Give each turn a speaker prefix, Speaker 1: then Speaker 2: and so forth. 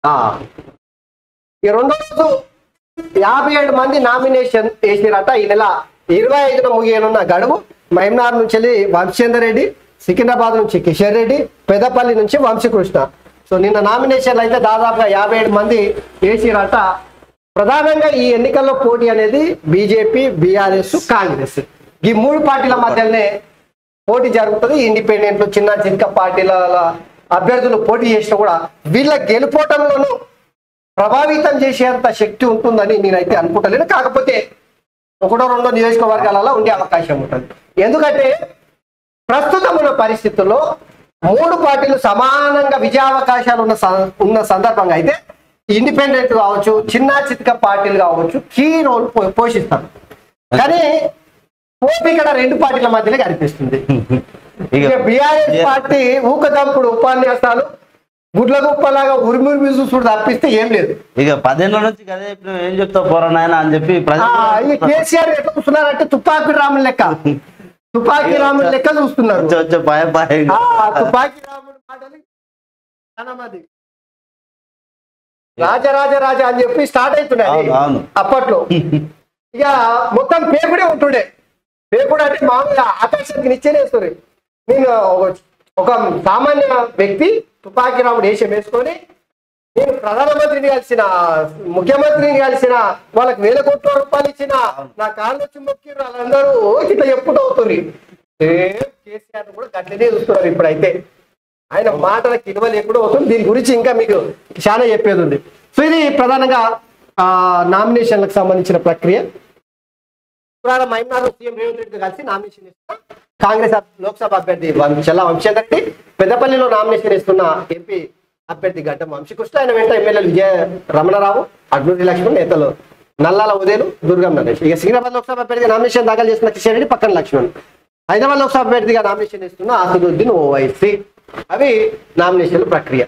Speaker 1: ఆ, ఈ రెండో రోజు 57 మంది నామినేషన్ వేసిరట. ఈ నెల 25న ముగియనున్న గడువు. మహమ్నార్ నుంచి వెళ్ళి వంశేందర్ రెడ్డి, సికింద్రాబాద్ నుంచి కిషన్ రెడ్డి, పెద్దపల్లి నుంచి వంశీకృష్ణ. సో నిన్న నామినేషన్లు అయితే దాదాపుగా 57 మంది వేసిరట. ప్రధానంగా ఈ ఎన్నికల్లో పోటీ అనేది బీజేపీ, బీఆర్ఎస్, కాంగ్రెస్ ఈ మూడు పార్టీల మధ్యనే పోటీ జరుగుతుంది. ఇండిపెండెంట్లు, చిన్న చిన్న పార్టీల అభ్యర్థులు పోటీ చేసినా కూడా వీళ్ళ గెలుపోవటంలోనూ ప్రభావితం చేసేంత శక్తి ఉంటుందని నేనైతే అనుకుంటలేను. కాకపోతే ఒకటో రెండో నియోజకవర్గాలలో ఉండే అవకాశం ఉంటుంది. ఎందుకంటే ప్రస్తుతం ఉన్న పరిస్థితుల్లో మూడు పార్టీలు సమానంగా విజయావకాశాలు ఉన్న సందర్భంగా అయితే ఇండిపెండెంట్ కావచ్చు, చిన్న చితక పార్టీలు కావచ్చు కీ రోల్ పోషిస్తారు. కానీ పోటీ ఇక్కడ రెండు పార్టీల మధ్యలో కనిపిస్తుంది. బీఆర్ఎస్ పార్టీ ఊకదంపుడు ఉపన్యాసాలు గుడ్ల గుప్పలాగా ఉరిమురి చూసుడు తప్పిస్తే ఏం లేదు.
Speaker 2: ఇక 10 ఏళ్ళ నుంచి కదే ఇప్పుడు ఏం చెప్తావు పోరాయన అని చెప్పి
Speaker 1: కేసీఆర్ ఎట్లా చూస్తున్నారంటే తుపాకీ రాముల లెక్క చూస్తున్నారు. తుపాకీ రాముడు మాటలు రాజరాజ అని చెప్పి స్టార్ట్ అవుతున్నాయి అప్పట్లో. ఇక మొత్తం పేకుడే ఉంటుండే. పేకుడు అంటే మామూలుగా ఆకర్షణకి నిచ్చేనేస్తుంది. నేను ఒక సామాన్య వ్యక్తి తుపాకీ రాముడు వేషం వేసుకొని నేను ప్రధానమంత్రిని కలిసిన, ముఖ్యమంత్రిని కలిసిన, వాళ్ళకి 1000 కోట్ల రూపాయలు ఇచ్చిన, నా కాళ్ళు వచ్చి మొక్కి వాళ్ళందరూ ఇట్లా చెప్పుకుంటూ అవుతుంది. కేసీఆర్ కూడా గట్లనే చూస్తున్నారు. ఇప్పుడైతే ఆయన మాటలకు విలువ లేకుండా అవుతుంది. దీని గురించి ఇంకా మీకు చాలా చెప్పేది ఉంది. సో ఇది ప్రధానంగా నామినేషన్లకు సంబంధించిన ప్రక్రియ. మహమ్నార్ సీఎం రేవంత్ రెడ్డితో కలిసి నామినేషన్ ఇస్తున్న కాంగ్రెస్ లోక్సభ అభ్యర్థి చెల్లా వంశేందర్ రెడ్డి, పెద్దపల్లిలో నామినేషన్ ఇస్తున్న ఎంపీ అభ్యర్థి గడ్డం వంశీకృష్ణ, ఆయన వెంట ఎమ్మెల్యేలు విజయ రమణరావు, అడ్లూరి లక్ష్మణ్, నేతలు నల్లాల ఉదయలు, దుర్గం నరేష్. ఇక సికింద్రాబాద్ లోక్సభ అభ్యర్థిగా నామినేషన్ దాఖలు చేస్తున్న కిషన్ రెడ్డి, పక్కన లక్ష్మణ్. హైదరాబాద్ లోక్సభ అభ్యర్థిగా నామినేషన్ ఇస్తున్న అసదుద్దీన్ ఓవైసీ. అవి నామినేషన్ల ప్రక్రియ.